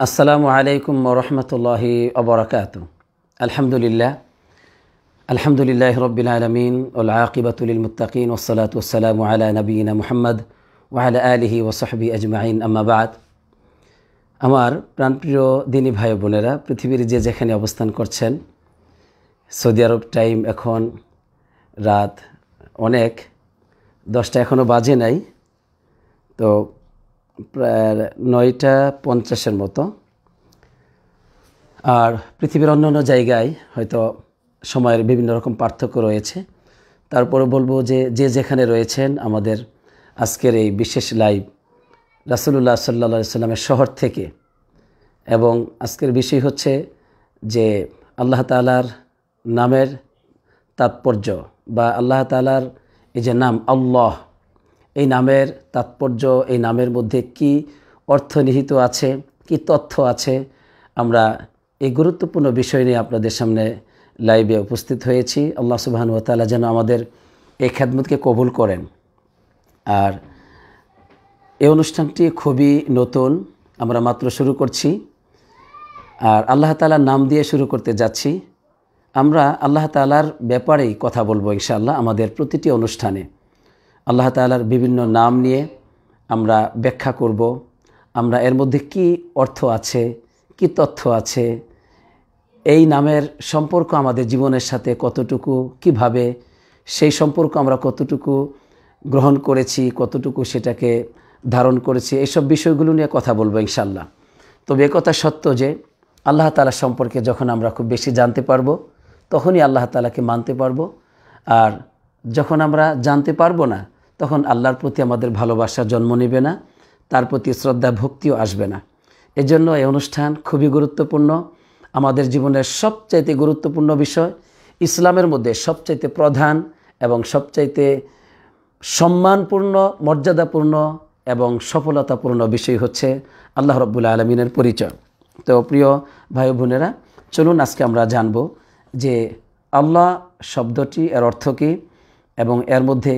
আসসালামু আলাইকুম ওয়া রাহমাতুল্লাহি ওয়া বারাকাতুহু। আলহামদুলিল্লাহি রাব্বিল আলামিন ওয়াল আকিবাতু লিল মুত্তাকিন ওয়াস সালাতু ওয়াস সালামু আলা নবিয়িনা মুহাম্মদ ওয়া আলা আলিহি ওয়া সাহবিহি আজমাইন, আম্মা বা'দ। আমার প্রাণপ্রিয় দিনী ভাই বোনেরা, পৃথিবীর যে যেখানে অবস্থান করছেন, সৌদি আরব টাইম এখন রাত অনেক 10টা এখনও বাজে নাই, তো প্রায় 9:50 মতো। আর পৃথিবীর অন্যান্য জায়গায় হয়তো সময়ের বিভিন্ন রকম পার্থক্য রয়েছে। তারপরে বলবো যে যে যেখানে রয়েছেন, আমাদের আজকের এই বিশেষ লাইভ রাসূলুল্লাহ সাল্লাল্লাহু আলাইহি সাল্লামের শহর থেকে, এবং আজকের বিষয় হচ্ছে যে আল্লাহ তাআলার নামের তাৎপর্য, বা আল্লাহ তাআলার এই যে নাম আল্লাহ, এই নামের তাৎপর্য, এই নামের মধ্যে কি অর্থ নিহিত আছে, কি তথ্য আছে, আমরা এই গুরুত্বপূর্ণ বিষয় নিয়ে আপনাদের সামনে লাইভে উপস্থিত হয়েছি। আল্লাহ সুবহানাহু ওয়া তাআলা যেন আমাদের এই খেদমতকে কবুল করেন। আর এই অনুষ্ঠানটি খুবই নতুন, আমরা মাত্র শুরু করছি, আর আল্লাহ তাআলার নাম দিয়ে শুরু করতে যাচ্ছি। আমরা আল্লাহ তাআলার ব্যাপারেই কথা বলবো ইনশাআল্লাহ আমাদের প্রতিটি অনুষ্ঠানে। আল্লাহ তাআলার বিভিন্ন নাম নিয়ে আমরা ব্যাখ্যা করব, আমরা এর মধ্যে কি অর্থ আছে, কি তথ্য আছে, এই নামের সম্পর্ক আমাদের জীবনের সাথে কতটুকু, কিভাবে সেই সম্পর্ক আমরা কতটুকু গ্রহণ করেছি, কতটুকু সেটাকে ধারণ করেছি, এইসব বিষয়গুলো নিয়ে কথা বলবো ইনশাআল্লাহ। তবে একথা সত্য যে আল্লাহ তাআলা সম্পর্কে যখন আমরা খুব বেশি জানতে পারবো, তখনই আল্লাহ তাআলাকে মানতে পারবো। আর যখন আমরা জানতে পারবো না, তখন আল্লাহর প্রতি আমাদের ভালোবাসা জন্ম নেবে না, তার প্রতি শ্রদ্ধা ভক্তিও আসবে না। এজন্য এই অনুষ্ঠান খুবই গুরুত্বপূর্ণ, আমাদের জীবনের সবচাইতে গুরুত্বপূর্ণ বিষয়, ইসলামের মধ্যে সবচাইতে প্রধান এবং সবচাইতে সম্মানপূর্ণ, মর্যাদাপূর্ণ এবং সফলতাপূর্ণ বিষয় হচ্ছে আল্লাহ রাব্বুল আলামিনের পরিচয়। তো প্রিয় ভাই বোনেরা, চলুন আজকে আমরা জানব যে আল্লাহ শব্দটি, এর অর্থ কী এবং এর মধ্যে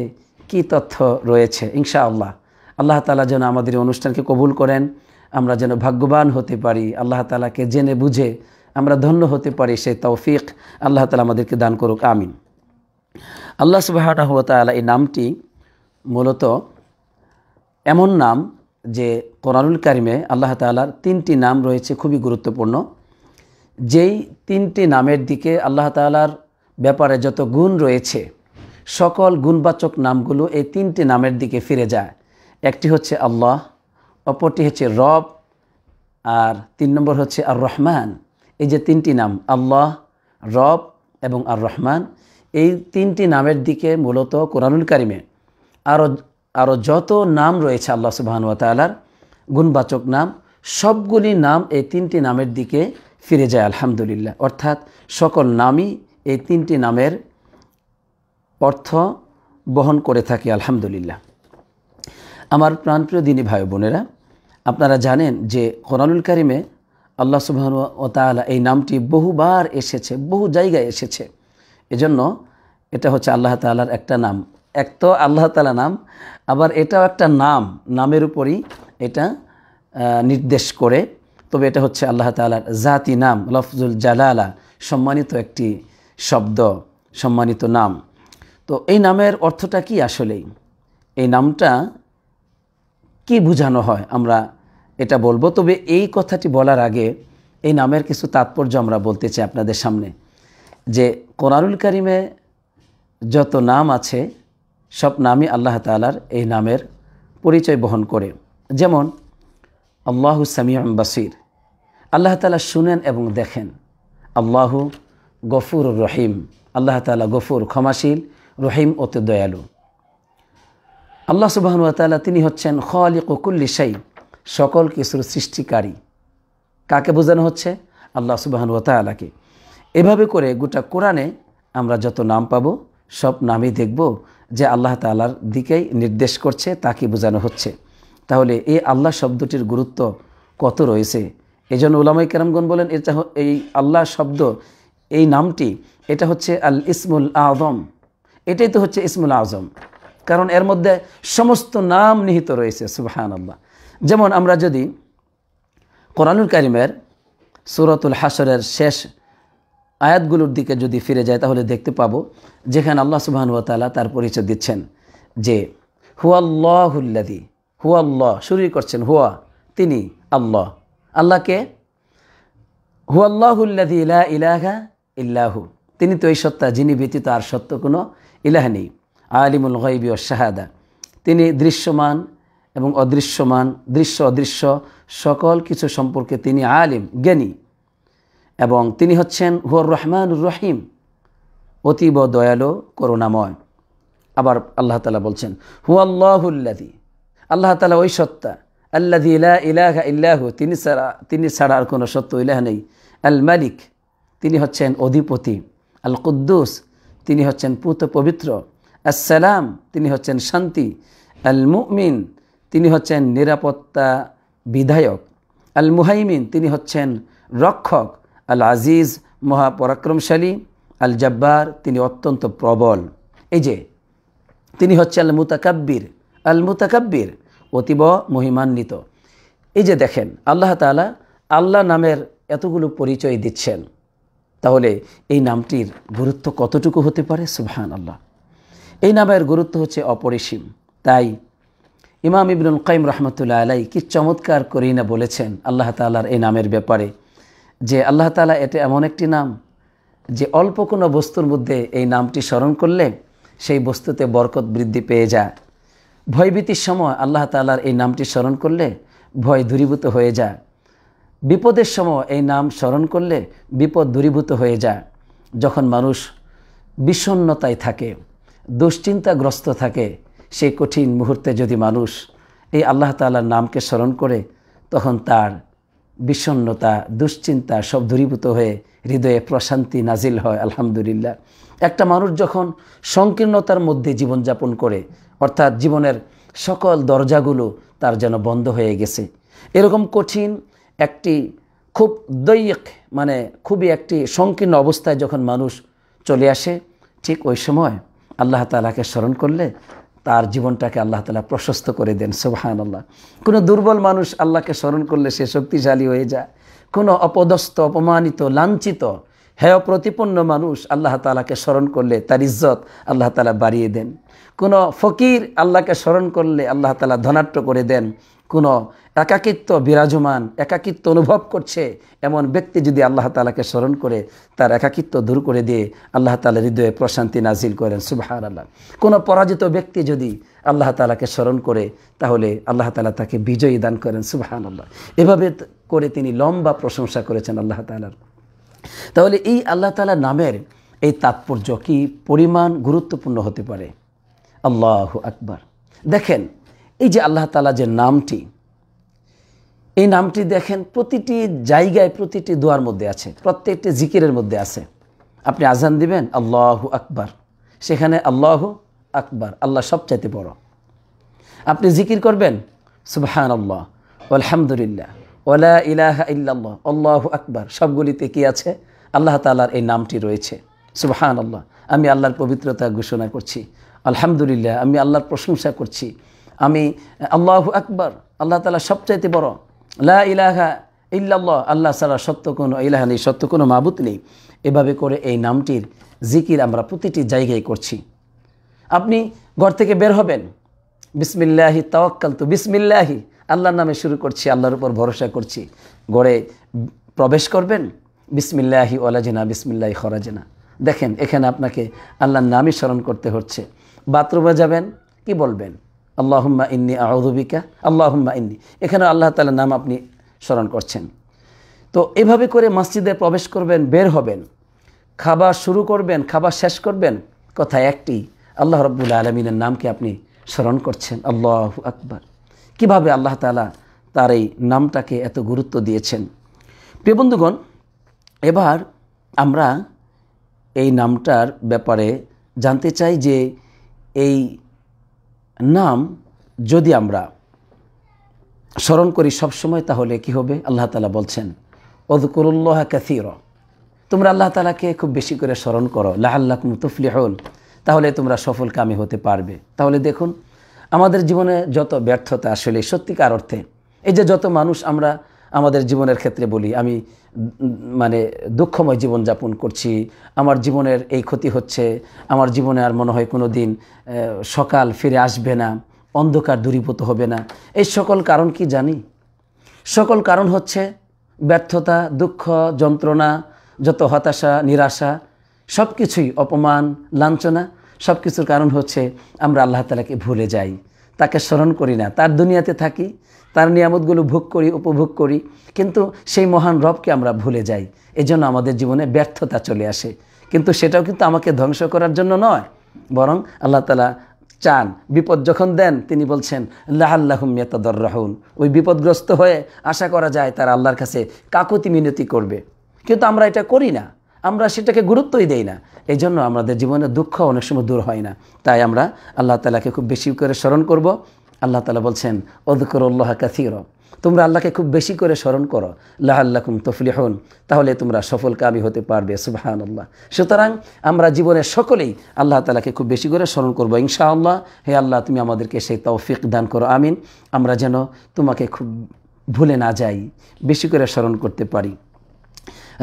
কি তথ্য রয়েছে। ইনশাআল্লাহ আল্লাহ তাআলা যেন আমাদের অনুষ্ঠানকে কবুল করেন, আমরা যেন ভাগ্যবান হতে পারি, আল্লাহ তাআলাকে জেনে বুঝে আমরা ধন্য হতে পারি, সেই তৌফিক আল্লাহ তাআলা আমাদেরকে দান করুক, আমিন। আল্লাহ সুবহানাহু ওয়া তাআলা এই নামটি মূলত এমন নাম যে কোরআনুল কারিমে আল্লাহ তাআলার 3টি নাম রয়েছে খুবই গুরুত্বপূর্ণ। যেই 3টি নামের দিকে আল্লাহ তাআলার ব্যাপারে যত গুণ রয়েছে, সকল গুণবাচক নামগুলো এই 3টি নামের দিকে ফিরে যায়। একটি হচ্ছে আল্লাহ, অপরটি হচ্ছে রব, আর 3 নম্বর হচ্ছে আর রহমান। এই যে 3টি নাম আল্লাহ, রব এবং আর রহমান, এই 3টি নামের দিকে মূলত কোরআনুল কারিমে আরও যত নাম রয়েছে আল্লাহ সুবহানাহু ওয়া তাআলার গুণবাচক নাম, সবগুলি নাম এই 3টি নামের দিকে ফিরে যায় আলহামদুলিল্লাহ। অর্থাৎ সকল নামই এই 3টি নামের অর্থ বহন করে থাকে আলহামদুলিল্লাহ। আমার প্রাণপ্রিয় দিনী ভাই বোনেরা, আপনারা জানেন যে কোরআনুল কারিমে আল্লাহ সুবহানাহু ওয়া তাআলা এই নামটি বহুবার এসেছে, বহু জায়গায় এসেছে। এজন্য এটা হচ্ছে আল্লাহ তাআলার একটা নাম। এক তো আল্লাহ তাআলা নাম, আবার এটাও একটা নাম, নামের উপরই এটা নির্দেশ করে। তবে এটা হচ্ছে আল্লাহ তাআলার জাতি নাম, লফজুল জালালা, সম্মানিত একটি শব্দ, সম্মানিত নাম। তো এই নামের অর্থটা কি আসলেই, এই নামটা কি বোঝানো হয় আমরা এটা বলবো। তবে এই কথাটি বলার আগে এই নামের কিছু তাৎপর্য আমরা বলতে চাই আপনাদের সামনে। যে কোরআনুল কারিমে যত নাম আছে, সব নামই আল্লাহ তাআলার এই নামের পরিচয় বহন করে। যেমন আল্লাহু সামিউন বাসির, আল্লাহ তাআলা শুনেন এবং দেখেন। আল্লাহু গফুরুর রহিম, আল্লাহ তাআলা গফুর, ক্ষমাশীল, রহিম, অতি দয়ালু। আল্লাহ সুবহানাহু ওয়া তাআলা তিনি হচ্ছেন খালিকু কুল্লি শাই, সকল কিছুর সৃষ্টিকারী। কাকে বোঝানো হচ্ছে? আল্লাহ সুবহানাহু ওয়া তাআলাকে। এভাবে করে গোটা কোরআনে আমরা যত নাম পাবো, সব নামই দেখব যে আল্লাহ তাআলার দিকেই নির্দেশ করছে, তাকে বোঝানো হচ্ছে। তাহলে এই আল্লাহ শব্দটির গুরুত্ব কত রয়েছে। এই জন্য উলামায়ে কেরামগণ বলেন, এটা এই আল্লাহ শব্দ, এই নামটি, এটা হচ্ছে আল ইসমুল আযম, এটাই তো হচ্ছে ইসমুল আযম, কারণ এর মধ্যে সমস্ত নাম নিহিত রয়েছে। সুবহানাল্লাহ। যেমন আমরা যদি কোরআনুল কারিমের সূরাতুল হাশরের শেষ আয়াতগুলোর দিকে যদি ফিরে যায় তাহলে দেখতে পাবো যেখানে আল্লাহ সুবহানাহু ওয়া তাআলা তার পরিচয় দিচ্ছেন যে হুয়াল্লাহুল্লাযী, হুয়াল্লাহ শুরু করছেন, হুয়া তিনি, আল্লাহ, আল্লাহকে হুয়াল্লাহুল্লাযী লা ইলাহা ইল্লাহু, তিনি তো এই সত্তা যিনি ব্যতীত আর সত্য কোনো ইলাহ নেই। আলিমুল গায়বি ওয়াশ শাহাদা, তিনি দৃশ্যমান এবং অদৃশ্যমান, দৃশ্য অদৃশ্য সকল কিছু সম্পর্কে তিনি আলিম, জ্ঞানী। এবং তিনি হচ্ছেন হুয়ার রহমানুর রহিম, অতীব দয়ালু করুণাময়। আবার আল্লাহ তাআলা বলছেন হুয়াল্লাহুল্লাযী, আল্লাহ তাআলা ওই সত্তা, আল্লাযী লা ইলাহা ইল্লাহু, তিনি ছাড়া আর কোনো সত্য ইলাহ নেই। আল মালিক, তিনি হচ্ছেন অধিপতি। আল কুদ্দুস, তিনি হচ্ছেন পূত পবিত্র। আসসালাম, তিনি হচ্ছেন শান্তি। আল মুমিন, তিনি হচ্ছেন নিরাপত্তা বিধায়ক। আল মুহাইমিন, তিনি হচ্ছেন রক্ষক। আল আজিজ, মহাপরাক্রমশালী। আল জব্বার, তিনি অত্যন্ত প্রবল। এই যে তিনি হচ্ছেন আল মুতাকাব্বির, আল মুতাকাব্বির, অতীব মহিমান্বিত। এই যে দেখেন আল্লাহ তাআলা আল্লাহ নামের এতগুলো পরিচয় দিচ্ছেন, তাহলে এই নামটির গুরুত্ব কতটুকু হতে পারে? সুবহানাল্লাহ। এই নামের গুরুত্ব হচ্ছে অপরিসীম। তাই ইমাম ইবনুল কাইয়িম রাহমাতুল্লাহ আলাইহি কি চমৎকার করেই না বলেছেন আল্লাহ তাআলার এই নামের ব্যাপারে, যে আল্লাহ তাআলা এটা এমন একটি নাম যে অল্প কোনো বস্তুর মধ্যে এই নামটি স্মরণ করলে সেই বস্তুতে বরকত বৃদ্ধি পেয়ে যায়। ভয়ভীতির সময় আল্লাহ তাআলার এই নামটি স্মরণ করলে ভয় দূরীভূত হয়ে যায়। বিপদের সময় এই নাম স্মরণ করলে বিপদ দূরীভূত হয়ে যায়। যখন মানুষ বিষণ্ণতায় থাকে, দুশ্চিন্তাগ্রস্ত থাকে, সেই কঠিন মুহূর্তে যদি মানুষ এই আল্লাহ তাআলার নামকে স্মরণ করে, তখন তার বিষণ্ণতা, দুশ্চিন্তা সব দূরীভূত হয়ে হৃদয়ে প্রশান্তি নাজিল হয়। আলহামদুলিল্লাহ। একটা মানুষ যখন সংকীর্ণতার মধ্যে জীবনযাপন করে, অর্থাৎ জীবনের সকল দরজাগুলো তার যেন বন্ধ হয়ে গেছে, এরকম কঠিন একটি খুব দৈয়ক, মানে খুবই একটি সংকীর্ণ অবস্থায় যখন মানুষ চলে আসে, ঠিক ওই সময় আল্লাহ তাআলাকে স্মরণ করলে তার জীবনটাকে আল্লাহ তাআলা প্রশস্ত করে দেন। সুবহানাল্লাহ। কোনো দুর্বল মানুষ আল্লাহকে স্মরণ করলে সে শক্তিশালী হয়ে যায়। কোনো অপদস্থ, অপমানিত, লাঞ্ছিত, হেয় প্রতিপন্ন মানুষ আল্লাহ তাআলাকে স্মরণ করলে তার ইজ্জত আল্লাহ তাআলা বাড়িয়ে দেন। কোনো ফকির আল্লাহকে স্মরণ করলে আল্লাহ তাআলা ধনাঢ্য করে দেন। কোনো একাকিত্ব বিরাজমান, একাকিত্ব অনুভব করছে এমন ব্যক্তি যদি আল্লাহ তাআলাকে স্মরণ করে, তার একাকিত্ব দূর করে দিয়ে আল্লাহ তাআলা হৃদয়ে প্রশান্তি নাজিল করেন। সুবহানাল্লাহ। কোনো পরাজিত ব্যক্তি যদি আল্লাহ তাআলাকে স্মরণ করে, তাহলে আল্লাহ তাআলা তাকে বিজয়ী দান করেন। সুবহানাল্লাহ। এভাবে করে তিনি লম্বা প্রশংসা করেছেন আল্লাহ তাআলার। তাহলে এই আল্লাহ তাআলার নামের এই তাৎপর্য কি পরিমাণ গুরুত্বপূর্ণ হতে পারে। আল্লাহু আকবার। দেখেন এই যে আল্লাহ তাআলা যে নামটি, এই নামটি দেখেন প্রতিটি জায়গায়, প্রতিটি দোয়ার মধ্যে আছে, প্রত্যেকটি জিকিরের মধ্যে আছে। আপনি আজান দিবেন আল্লাহু আকবার, সেখানে আল্লাহু আকবার, আল্লাহ সবচাইতে বড়। আপনি জিকির করবেন সুবহানাল্লাহ, আলহামদুলিল্লাহ, ওয়ালা ইলাহা ইল্লাল্লাহ, আল্লাহু আকবার, সবগুলিতে কি আছে? আল্লাহ তাআলার এই নামটি রয়েছে। সুবহানাল্লাহ, আমি আল্লাহর পবিত্রতা ঘোষণা করছি। আলহামদুলিল্লাহ, আমি আল্লাহর প্রশংসা করছি। আমি আল্লাহু আকবার, আল্লাহ তাআলা সবচাইতে বড়। লা ইলাহা ইল্লাল্লাহ, আল্লাহ ছাড়া সত্য কোনো ইলাহা নেই, সত্য কোনো মাবুদ নেই। এভাবে করে এই নামটির জিকির আমরা প্রতিটি জায়গায় করছি। আপনি ঘর থেকে বের হবেন, বিসমিল্লাহি তাওয়াক্কালতু, বিসমিল্লাহি, আল্লাহর নামে শুরু করছি, আল্লাহর উপর ভরসা করছি। ঘরে প্রবেশ করবেন, বিসমিল্লাহি ওয়ালাজিনা বিসমিল্লাহি খরাজিনা। দেখেন এখানে আপনাকে আল্লাহর নামই স্মরণ করতে হচ্ছে। বাথরুমে যাবেন, কি বলবেন? আল্লাহুম্মা ইন্নী আউযু বিকা, আল্লাহুম্মা ইন্নী, এখানে আল্লাহ তাআলার নাম আপনি স্মরণ করছেন। তো এভাবে করে মসজিদে প্রবেশ করবেন, বের হবেন, খাবার শুরু করবেন, খাবার শেষ করবেন, কথা একটি, আল্লাহ রাব্বুল আলামিনের নামকে আপনি স্মরণ করছেন। আল্লাহু আকবার। কিভাবে আল্লাহ তাআলা তার এই নামটাকে এত গুরুত্ব দিয়েছেন। প্রিয় বন্ধুগণ, এবার আমরা এই নামটার ব্যাপারে জানতে চাই যে এই নাম যদি আমরা স্মরণ করি সবসময়, তাহলে কি হবে? আল্লাহ তাআলা বলছেন উযকুরুল্লাহ কাসীরা, তোমরা আল্লাহ তাআলাকে খুব বেশি করে স্মরণ করো, লাআল্লাকুম তুফলিহুন, তাহলে তোমরা সফলকামী হতে পারবে। তাহলে দেখুন আমাদের জীবনে যত ব্যর্থতা, আসলে সত্যিকার অর্থে এই যে যত মানুষ আমরা আমাদের জীবনের ক্ষেত্রে বলি, আমি মানে দুঃখময় জীবনযাপন করছি, আমার জীবনের এই ক্ষতি হচ্ছে, আমার জীবনে আর মনে হয় কোনো দিন সকাল ফিরে আসবে না, অন্ধকার দূরীভূত হবে না। এই সকল কারণ কি জানি? সকল কারণ হচ্ছে ব্যর্থতা, দুঃখ, যন্ত্রণা, যত হতাশা, নিরাশা, সব কিছুই, অপমান, লাঞ্ছনা, সব কিছুর কারণ হচ্ছে আমরা আল্লাহ তাআলাকে ভুলে যাই, তাকে স্মরণ করি না। তার দুনিয়াতে থাকি, তার নিয়ামতগুলো ভোগ করি, উপভোগ করি, কিন্তু সেই মহান রবকে আমরা ভুলে যাই। এজন্য আমাদের জীবনে ব্যর্থতা চলে আসে। কিন্তু সেটাও কিন্তু আমাকে ধ্বংস করার জন্য নয়, বরং আল্লাহ তাআলা চান বিপদ যখন দেন তিনি বলছেন লাআল্লাহুম ইয়াতাদাররাউন, ওই বিপদগ্রস্ত হয়ে আশা করা যায় তারা আল্লাহর কাছে কাকুতি মিনতি করবে। কিন্তু আমরা এটা করি না, আমরা সেটাকে গুরুত্বই দেই না। এই জন্য আমাদের জীবনে দুঃখ অনেক সময় দূর হয় না। তাই আমরা আল্লাহ তাআলাকে খুব বেশি করে স্মরণ করব। আল্লাহ তাআলা বলছেন উযকুরুল্লাহা কাসীরা, তোমরা আল্লাহকে খুব বেশি করে স্মরণ করো, লাআল্লাকুম তুফলিহুন, তাহলে তোমরা সফলকামী হতে পারবে। সুবহানাল্লাহ। সুতরাং আমরা জীবনে সকলেই আল্লাহ তাআলাকে খুব বেশি করে স্মরণ করব ইনশাআল্লাহ। হে আল্লাহ, তুমি আমাদেরকে সেই তৌফিক দান করো, আমিন। আমরা যেন তোমাকে খুব ভুলে না যাই, বেশি করে স্মরণ করতে পারি।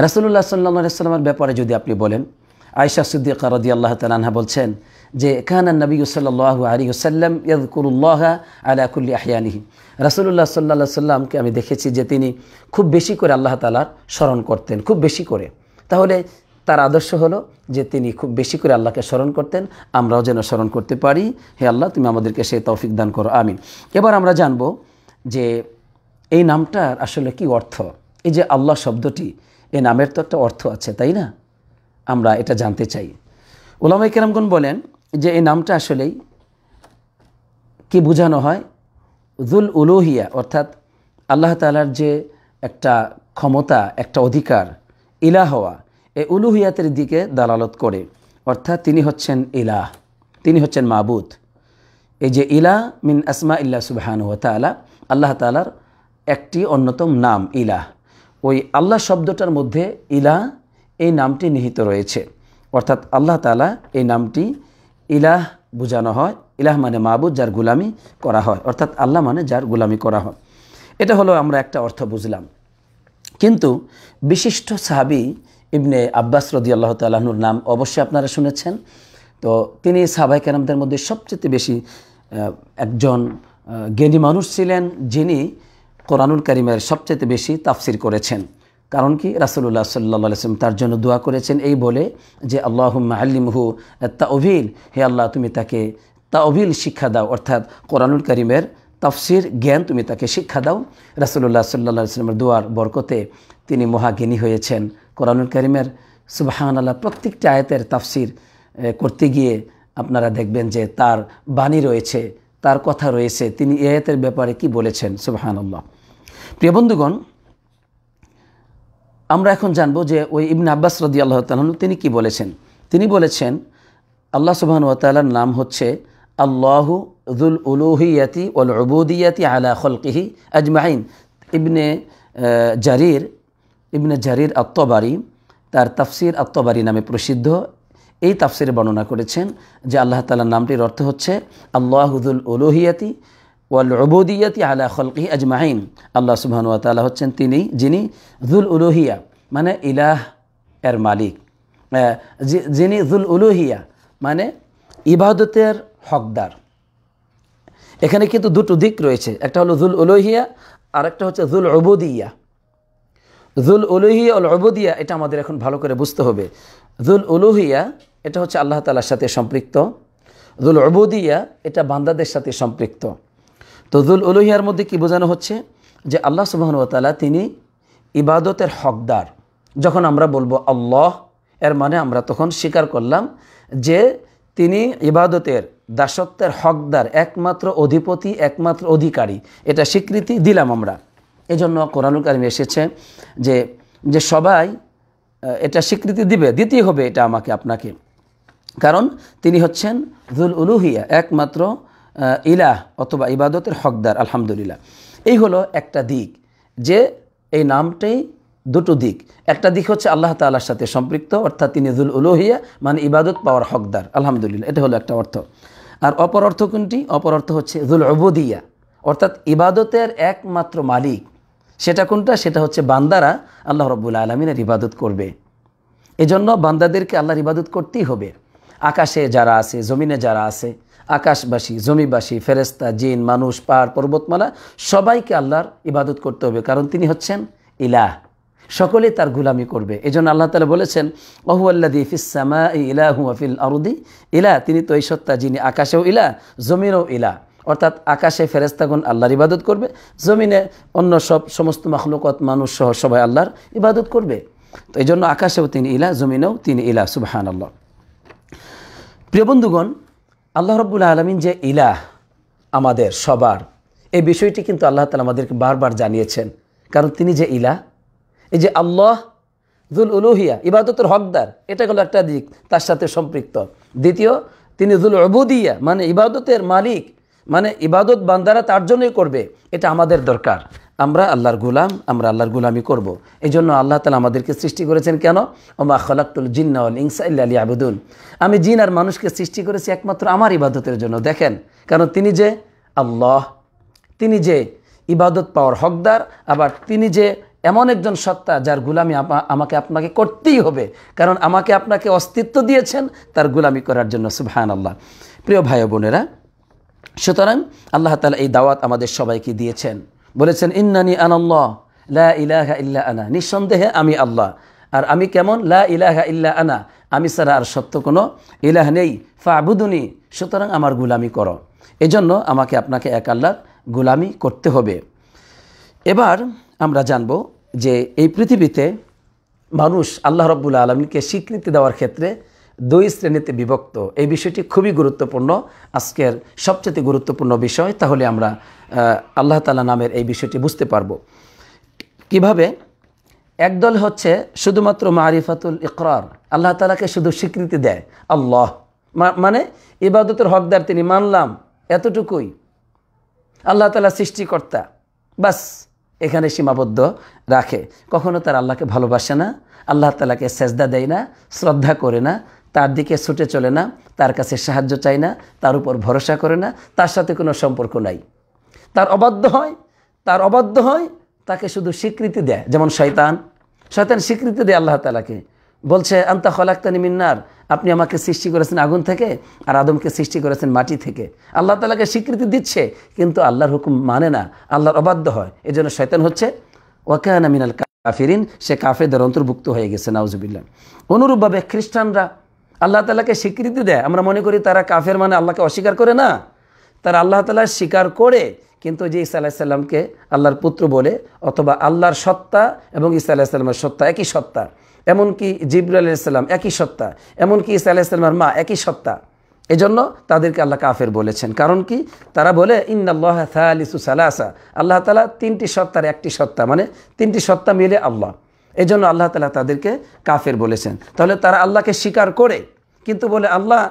রাসূলুল্লাহ সাল্লাল্লাহু আলাইহি ওয়াসাল্লামের ব্যাপারে যদি আপনি বলেন, আয়েশা সিদ্দিকা রাদিয়াল্লাহু তাআলা আনহা বলছেন যে কানা নবী সাল্লাল্লাহু আলাইহি ওয়াসাল্লাম ইয়াযকুরুল্লাহা আলা কুল্লি আহইয়ানিহি, রাসূলুল্লাহ সাল্লাল্লাহু আলাইহি ওয়াসাল্লামকে আমি দেখেছি যে তিনি খুব বেশি করে আল্লাহ তাআলার স্মরণ করতেন, খুব বেশি করে। তাহলে তার আদর্শ হলো যে তিনি খুব বেশি করে আল্লাহকে স্মরণ করতেন, আমরাও যেন স্মরণ করতে পারি। হে আল্লাহ, তুমি আমাদেরকে সেই তৌফিক দান করো, আমিন। এবার আমরা জানব যে এই নামটার আসলে কি অর্থ। এই যে আল্লাহ শব্দটি, এই নামের তো একটা অর্থ আছে, তাই না? আমরা এটা জানতে চাই। উলামায়ে কেরামগণ বলেন যে এই নামটা আসলেই কি বোঝানো হয়, যুল উলুহিয়া, অর্থাৎ আল্লাহ তাআলার যে একটা ক্ষমতা, একটা অধিকার, ইলাহ হওয়া, এই উলুহিয়াতের দিকে দালালত করে। অর্থাৎ তিনি হচ্ছেন ইলাহ, তিনি হচ্ছেন মাবুদ। এই যে ইলাহ মিন আসমা ইল্লাহ সুবহানাহু ওয়া তাআলা, আল্লাহ তাআলার একটি অন্যতম নাম ইলাহ। ওই আল্লাহ শব্দটার মধ্যে ইলাহ এই নামটি নিহিত রয়েছে। অর্থাৎ আল্লাহ তাআলা এই নামটি ইলাহ বোঝানো হয়। ইলাহ মানে মাবুদ, যার গোলামি করা হয়, অর্থাৎ আল্লাহ মানে যার গোলামি করা হয়। এটা হলো আমরা একটা অর্থ বুঝলাম। কিন্তু বিশিষ্ট সাহাবী ইবনে আব্বাস রাদিয়াল্লাহু তাআলা আনহুর নাম অবশ্যই আপনারা শুনেছেন। তো তিনি সাহাবায়ে কেরামদের মধ্যে সবচেয়ে বেশি একজন জ্ঞানী মানুষ ছিলেন, যিনি কোরআনুল কারীমের সবচেয়ে বেশি তাফসির করেছেন। কারণ কি, রাসূলুল্লাহ সাল্লাল্লাহু আলাইহি ওয়াসাল্লাম তার জন্য দোয়া করেছেন এই বলে যে আল্লাহুম্মা আল্লিমহু আত-তাওয়িল, হে আল্লাহ তুমি তাকে তাওয়িল শিক্ষা দাও, অর্থাৎ কোরআনুল কারীমের তাফসির জ্ঞান তুমি তাকে শিক্ষা দাও। রাসূলুল্লাহ সাল্লাল্লাহু আলাইহি ওয়াসাল্লামের দোয়ার বরকতে তিনি মহাজ্ঞানী হয়েছেন। কোরআনুল কারীমের সুবহানাল্লাহ প্রত্যেকটি আয়াতের তাফসির করতে গিয়ে আপনারা দেখবেন যে তার বাণী রয়েছে, তার কথা রয়েছে, তিনি এই আয়াতের ব্যাপারে কি বলেছেন। সুবহানাল্লাহ। প্রিয় বন্ধুগণ, আমরা এখন জানব যে ওই ইবনে আব্বাস রাদিয়াল্লাহু তাআলা তিনি কি বলেছেন। তিনি বলেছেন আল্লাহ সুবহানাহু ওয়া তাআলার নাম হচ্ছে আল্লাহু যুল উলুহিয়াতি ওয়াল উবুদিয়াতি আলা খালকিহি আজমাইন। ইবনে জারির আত-তাবারি তার তাফসির আত-তাবারি নামে প্রসিদ্ধ এই তাফসিরে বর্ণনা করেছেন যে আল্লাহ তাআলার নামটির অর্থ হচ্ছে আল্লাহু যুল উলুহিয়াতি ওয়াল উবুদিয়াতি আলা খালকিহি আজমাইন। আল্লাহ সুবহানাহু ওয়া তাআলা হচ্ছেন তিনি যিনি যুল উলুহিয়া মানে ইলাহ এর মালিক, যিনি যুল উলুহিয়া মানে ইবাদতের হকদার। এখানে কিন্তু দুটো দিক রয়েছে, একটা হলো যুল উলুহিয়া আর একটা হচ্ছে যুল উবুদিয়া। যুল উলুহিয়া ওয়াল উবুদিয়া এটা আমাদের এখন ভালো করে বুঝতে হবে। যুল উলুহিয়া এটা হচ্ছে আল্লাহ তাআলার সাথে সম্পৃক্ত, যুল উবুদিয়া এটা বান্দাদের সাথে সম্পৃক্ত। তো যুল উলুহিয়ার মধ্যে কি বোঝানো হচ্ছে যে আল্লাহ সুবহানাহু ওয়া তাআলা তিনি ইবাদতের হকদার। যখন আমরা বলবো আল্লাহ, এর মানে আমরা তখন স্বীকার করলাম যে তিনি ইবাদতের, দাসত্বের হকদার, একমাত্র অধিপতি, একমাত্র অধিকারী, এটা স্বীকৃতি দিলাম আমরা। এজন্য কোরআনুল কারীমে এসেছে যে সবাই এটা স্বীকৃতি দিতেই হবে এটা আমাকে আপনাকে, কারণ তিনি হচ্ছেন যুল উলুহিয়া, একমাত্র ইলাহ অথবা ইবাদতের হকদার। আলহামদুলিল্লাহ। এই হলো একটা দিক, যে এই নামটাই দুটো দিক। একটা দিক হচ্ছে আল্লাহ তাআলার সাথে সম্পৃক্ত, অর্থাৎ তিনি যুল উলুহিয়া মানে ইবাদত পাওয়ার হকদার। আলহামদুলিল্লাহ, এটা হলো একটা অর্থ। আর অপর অর্থ কোনটি? অপর অর্থ হচ্ছে যুল উবুদিয়া, অর্থাৎ ইবাদতের একমাত্র মালিক, সেটা কোনটা? সেটা হচ্ছে বান্দারা আল্লাহ রাব্বুল আলামিনের ইবাদত করবে। এজন্য বান্দাদেরকে আল্লাহর ইবাদত করতেই হবে। আকাশে যারা আছে, জমিনে যারা আছে, আকাশবাসী, জমিবাসী, ফেরেশতা, জিন, মানুষ, পাহাড়, পর্বতমালা সবাইকে আল্লাহর ইবাদত করতে হবে, কারণ তিনি হচ্ছেন ইলাহ। সকলেই তার গুলামি করবে। এজন্য আল্লাহ তাআলা বলেছেন, ওয়াহুয়াল্লাযী ফিস সামাই ইলাহু ওয়া ফিল আরদি ইলাহ, তিনি তো এই সত্তা যিনি আকাশেও ইলাহ, জমিনেও ইলাহ। অর্থাৎ আকাশে ফেরেশতাগণ আল্লাহর ইবাদত করবে, জমিনে অন্য সমস্ত মাখলুকাত মানুষ সহ সবাই আল্লাহর ইবাদত করবে। তো এই জন্য আকাশেও তিনি ইলাহ, জমিনেও তিনি ইলাহ। সুবহানাল্লাহ। প্রিয় বন্ধুগণ, আল্লাহ রাব্বুল আলামিন যে ইলাহ আমাদের সবার, এই বিষয়টি কিন্তু আল্লাহ তাআলা আমাদেরকে বারবার জানিয়েছেন, কারণ তিনি যে ইলাহ, এই যে আল্লাহ যুল উলুহিয়া, ইবাদতের হকদার, এটা হলো একটা দিক তার সাথে সম্পৃক্ত। দ্বিতীয়, তিনি যুল উবুদিয়া, মানে ইবাদতের মালিক, মানে ইবাদত বান্দারা তার জন্যই করবে। এটা আমাদের দরকার। আমরা আল্লাহর গোলাম, আমরা আল্লাহর গোলামি করব। এই জন্য আল্লাহ তাআলা আমাদেরকে সৃষ্টি করেছেন কেন? ওমা খালাকতুল জিন্না ওয়াল ইনসা ইল্লা লিয়াবুদুন, আমি জিন আর মানুষকে সৃষ্টি করেছি একমাত্র আমার ইবাদতের জন্য। দেখেন, কারণ তিনি যে আল্লাহ, তিনি যে ইবাদত পাওয়ার হকদার, আবার তিনি যে এমন একজন সত্তা যার গোলামি আমাকে আপনাকে করতেই হবে, কারণ আমাকে আপনাকে অস্তিত্ব দিয়েছেন তার গোলামি করার জন্য। সুবহানাল্লাহ। প্রিয় ভাই বোনেরা, সুতরাং আল্লাহ তাআলা এই দাওয়াত আমাদের সবাইকে দিয়েছেন, বলেছেন ইন্নানি আনাল্লাহ লা ইলাহা ইল্লা আনা, নিঃসন্দেহে আমি আল্লাহ। আর আমি কেমন? লা ইলাহা ইল্লা আনা, আমি ছাড়া আর সত্য কোনো ইলাহ নেই। ফাবুদুনি, সুতরাং আমার গোলামি করো। এজন্য আমাকে আপনাকে এক আল্লাহর গোলামি করতে হবে। এবার আমরা জানব যে এই পৃথিবীতে মানুষ আল্লাহ রাব্বুল আলামিনকে স্বীকৃতি দেওয়ার ক্ষেত্রে দুই শ্রেণীতে বিভক্ত। এই বিষয়টি খুবই গুরুত্বপূর্ণ, আজকের সবচেয়ে গুরুত্বপূর্ণ বিষয়। তাহলে আমরা আল্লাহ তাআলা নামের এই বিষয়টি বুঝতে পারবো কিভাবে। একদল হচ্ছে শুধুমাত্র মারিফাতুল ইকরার, আল্লাহ তাআলাকে শুধু স্বীকৃতি দেয় আল্লাহ, মানে ইবাদতের হকদার তিনি, মানলাম, এতটুকুই। আল্লাহ তাআলা সৃষ্টিকর্তা, বাস এখানে সীমাবদ্ধ রাখে। কখনো তার আল্লাহকে ভালোবাসে না, আল্লাহ তাআলাকে সেজদা দেয় না, শ্রদ্ধা করে না, তার দিকে ছুটে চলে না, তার কাছে সাহায্য চায় না, তার উপর ভরসা করে না, তার সাথে কোনো সম্পর্ক নাই। তার অবাধ্য হয়, তাকে শুধু স্বীকৃতি দেয়। যেমন শয়তান স্বীকৃতি দেয় আল্লাহ তাআলাকে, বলছে আনতা খলাকতানি মিন নার, আপনি আমাকে সৃষ্টি করেছেন আগুন থেকে, আর আদমকে সৃষ্টি করেছেন মাটি থেকে। আল্লাহ তাআলাকে স্বীকৃতি দিচ্ছে, কিন্তু আল্লাহর হুকুম মানে না, আল্লাহর অবাধ্য হয়। এই জন্য শয়তান হচ্ছে ওয়া কানা মিনাল কাফিরিন, সে কাফেরদের অন্তর্ভুক্ত হয়ে গেছে, নাউজুবিল্লাহ। অনুরূপভাবে খ্রিস্টানরা আল্লাহ তাআলাকে স্বীকৃতি দেয়, আমরা মনে করি তারা কাফের, মানে আল্লাহকে অস্বীকার করে না, তারা আল্লাহ তাআলা স্বীকার করে, কিন্তু যে ঈসা আলাইহিস সালামকে আল্লাহর পুত্র বলে, অথবা আল্লাহর সত্তা এবং ঈসা আলাইহিস সালামের সত্তা একই সত্তা, এমনকি জিবরাইল আলাইহিস সালাম একই সত্তা, এমনকি ঈসা আলাইহিস সালামের মা একই সত্তা। এজন্য তাদেরকে আল্লাহ কাফের বলেছেন। কারণ কি? তারা বলে ইন্নাল্লাহা থালিসু সালাসা, আল্লাহ তাআলা তিনটি সত্তার একটি সত্তা, মানে তিনটি সত্তা মিলে আল্লাহ। এজন্য আল্লাহ তাআলা তাদেরকে কাফের বলেছেন। তাহলে তারা আল্লাহকে স্বীকার করে, কিন্তু বলে আল্লাহ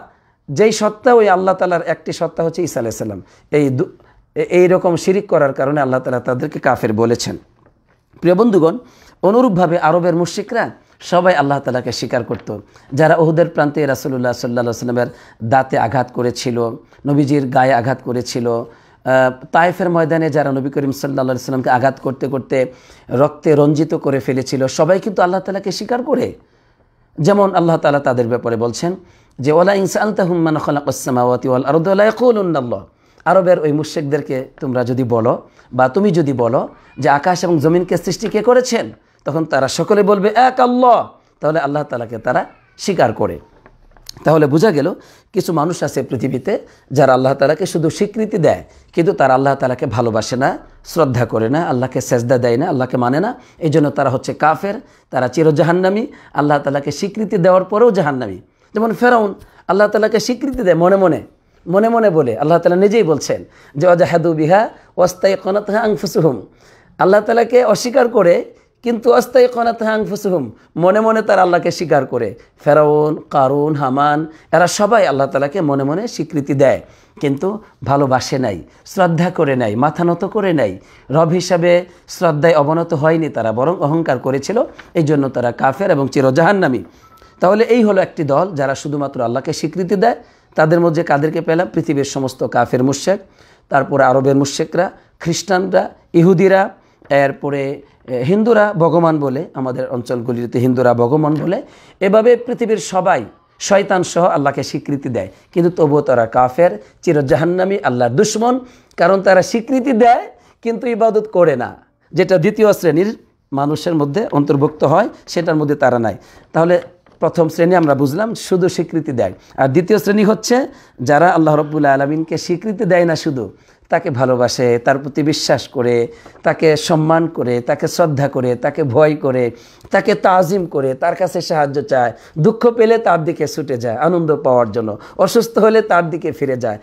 যেই সত্তা, ওই আল্লাহ তাআলার একটি সত্তা হচ্ছে ঈসা আলাইহিস সালাম। এই রকম শিরিক করার কারণে আল্লাহ তাআলা তাদেরকে কাফের বলেছেন। প্রিয় বন্ধুগণ, অনুরূপভাবে আরবের মুশরিকরা সবাই আল্লাহ তাআলাকে স্বীকার করত। যারা উহুদের প্রান্তে রাসূলুল্লাহ সাল্লাল্লাহু আলাইহি ওয়াসাল্লামের দাঁতে আঘাত করেছিল, নবীজির গায়ে আঘাত করেছিল, তায়েফের ময়দানে যারা নবী করিম সাল্লাল্লাহু আলাইহি ওয়াসাল্লামকে আঘাত করতে করতে রক্তে রঞ্জিত করে ফেলেছিল, সবাই কিন্তু আল্লাহ তাআলাকে স্বীকার করে। যেমন আল্লাহ তাআলা তাদের ব্যাপারে বলছেন যে ওয়ালা ইন সাআলতাহুম মান খালাকাস সামাওয়াতি ওয়াল আরদা লা ইয়াকুলুনাল্লাহ, আরবের ওই মুশরিকদেরকে তোমরা যদি বলো, বা তুমি যদি বলো যে আকাশ এবং জমিনকে সৃষ্টি কে করেছেন, তখন তারা সকলে বলবে এক আল্লাহ। তাহলে আল্লাহ তাআলাকে তারা স্বীকার করে। তাহলে বোঝা গেল কিছু মানুষ আছে পৃথিবীতে যারা আল্লাহ তাআলাকে শুধু স্বীকৃতি দেয়, কিন্তু তারা আল্লাহ তাআলাকে ভালোবাসে না, শ্রদ্ধা করে না, আল্লাহকে সেজদা দেয় না, আল্লাহকে মানে না। এই জন্য তারা হচ্ছে কাফের, তারা চিরজাহান্নামী, আল্লাহ তাআলাকে স্বীকৃতি দেওয়ার পরেও জাহান্নামী। যেমন ফেরাউন আল্লাহ তাআলাকে স্বীকৃতি দেয় মনে মনে বলে, আল্লাহ তাআলা নিজেই বলছেন যে ওয়াজাহাদু বিহা ওয়াস্তাইকানাতহা আনফুসুহুম, আল্লাহ তাআলাকে অস্বীকার করে, কিন্তু আস্তাইকানাতহা আনফুসুহুম, মনে মনে তারা আল্লাহকে স্বীকার করে। ফেরাউন, কারুন, হামান, এরা সবাই আল্লাহ তাআলাকে মনে মনে স্বীকৃতি দেয়, কিন্তু ভালোবাসে নাই, শ্রদ্ধা করে নাই, মাথা নত করে নাই, রব হিসাবে শ্রদ্ধায় অবনত হয়নি তারা, বরং অহংকার করেছিল। এই জন্য তারা কাফের এবং চিরজাহান্নামী। তাহলে এই হলো একটি দল যারা শুধুমাত্র আল্লাহকে স্বীকৃতি দেয়। তাদের মধ্যে কাদেরকে পেলাম? পৃথিবীর সমস্ত কাফের মুশরিক, তারপরে আরবের মুশরিকরা, খ্রিস্টানরা, ইহুদিরা, এরপরে হিন্দুরা ভগবান বলে, আমাদের অঞ্চলগুলিতে হিন্দুরা ভগবান বলে। এভাবে পৃথিবীর সবাই শয়তান সহ আল্লাহকে স্বীকৃতি দেয়, কিন্তু তবুও তারা কাফের, চিরজাহান্নামী, আল্লাহর দুশমন। কারণ তারা স্বীকৃতি দেয় কিন্তু ইবাদত করে না, যেটা দ্বিতীয় শ্রেণীর মানুষের মধ্যে অন্তর্ভুক্ত হয়, সেটার মধ্যে তারা নাই। তাহলে প্রথম শ্রেণী আমরা বুঝলাম শুধু স্বীকৃতি দেয়, আর দ্বিতীয় শ্রেণী হচ্ছে যারা আল্লাহ রাব্বুল আলামিনকে স্বীকৃতি দেয় না, শুধু তাকে ভালোবাসে, তার প্রতি বিশ্বাস করে, তাকে সম্মান করে, তাকে শ্রদ্ধা করে, তাকে ভয় করে, তাকে তাজিম করে, তার কাছে সাহায্য চায়, দুঃখ পেলে তার দিকে ছুটে যায় আনন্দ পাওয়ার জন্য, অসুস্থ হলে তার দিকে ফিরে যায়,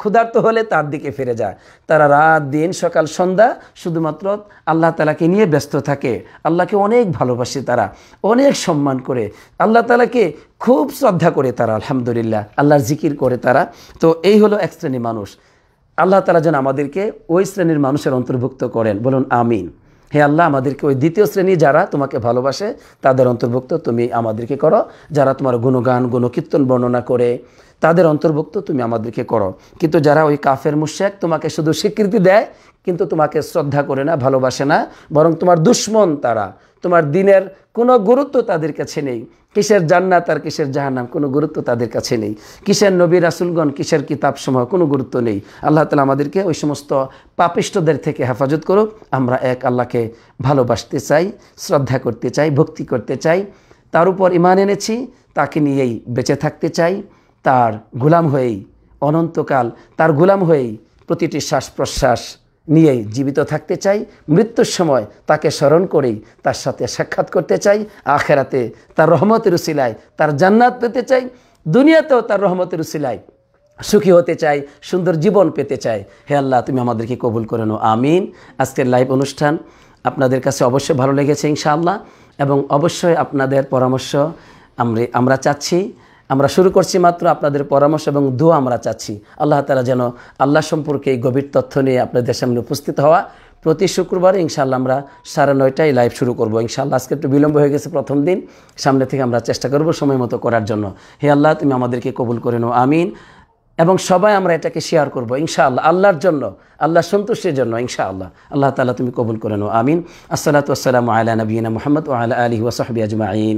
ক্ষুধার্ত হলে তার দিকে ফিরে যায়। তারা রাত দিন সকাল সন্ধ্যা শুধুমাত্র আল্লাহ তাআলাকে নিয়ে ব্যস্ত থাকে, আল্লাহকে অনেক ভালোবাসে, তারা অনেক সম্মান করে, আল্লাহ তাআলাকে খুব শ্রদ্ধা করে তারা, আলহামদুলিল্লাহ, আল্লাহর জিকির করে তারা। তো এই হলো এক শ্রেণী মানুষ। আল্লাহ তাআলা যেন আমাদেরকে ওই শ্রেণীর মানুষের অন্তর্ভুক্ত করেন, বলুন আমিন। হে আল্লাহ, আমাদেরকে ওই দ্বিতীয় শ্রেণী যারা তোমাকে ভালোবাসে তাদের অন্তর্ভুক্ত তুমি আমাদেরকে করো, যারা তোমার গুণগান গুণকীর্তন বর্ণনা করে তাদের অন্তর্ভুক্ত তুমি আমাদেরকে করো। কিন্তু যারা ওই কাফের মুশরিক, তোমাকে শুধু স্বীকৃতি দেয় কিন্তু তোমাকে শ্রদ্ধা করে না, ভালোবাসে না, বরং তোমার দুশমন তারা, তোমার দিনের কোনো গুরুত্ব তাদের কাছে নেই, কিসের জান্নাত আর কিসের জাহান্নাম কোনো গুরুত্ব তাদের কাছে নেই, কিসের নবী রাসূলগণ কিসের কিতাবসমূহ কোনো গুরুত্ব নেই। আল্লাহ তাআলা আমাদেরকে ওই সমস্ত পাপিষ্ঠদের থেকে হেফাজত করুক। আমরা এক আল্লাহকে ভালোবাসতে চাই, শ্রদ্ধা করতে চাই, ভক্তি করতে চাই, তার উপর ঈমান এনেছি, তাকে নিয়েই বেঁচে থাকতে চাই, তার গোলাম হয়েই অনন্তকাল, তার গোলাম হয়েই প্রতিটি শ্বাস প্রশ্বাস নিয়েই জীবিত থাকতে চাই, মৃত্যুর সময় তাকে স্মরণ করেই তার সাথে সাক্ষাৎ করতে চাই, আখেরাতে তার রহমতের উসিলায় তার জান্নাত পেতে চাই, দুনিয়াতেও তার রহমতের উসিলায় সুখী হতে চাই, সুন্দর জীবন পেতে চাই। হে আল্লাহ, তুমি আমাদেরকে কবুল করে নাও, আমিন। আজকের লাইভ অনুষ্ঠান আপনাদের কাছে অবশ্যই ভালো লেগেছে ইনশাআল্লাহ, এবং অবশ্যই আপনাদের পরামর্শ আমরা চাচ্ছি। আমরা শুরু করছি মাত্র, আপনাদের পরামর্শ এবং দোয়া আমরা চাচ্ছি। আল্লাহ তাআলা যেন আল্লাহ সম্পর্কে এই গভীর তথ্য নিয়ে আপনাদের সামনে উপস্থিত হওয়া। প্রতি শুক্রবারে ইনশাআল্লাহ আমরা 9:30টায় লাইভ শুরু করব ইনশাআল্লাহ। আজকে একটু বিলম্ব হয়ে গেছে প্রথম দিন, সামনে থেকে আমরা চেষ্টা করব সময় মতো করার জন্য। হে আল্লাহ, তুমি আমাদেরকে কবুল করে নাও, আমিন। এবং সবাই আমরা এটাকে শেয়ার করব ইনশাআল্লাহ, আল্লাহর জন্য, আল্লাহর সন্তুষ্টির জন্য ইনশাআল্লাহ। আল্লাহ তাআলা তুমি কবুল করে নাও, আমিন। আসসালাতু ওয়াসসালামু আলা নবিয়িনা মুহাম্মদ ওয়া আলা আলিহি ওয়া সাহবিহি আজমাইন।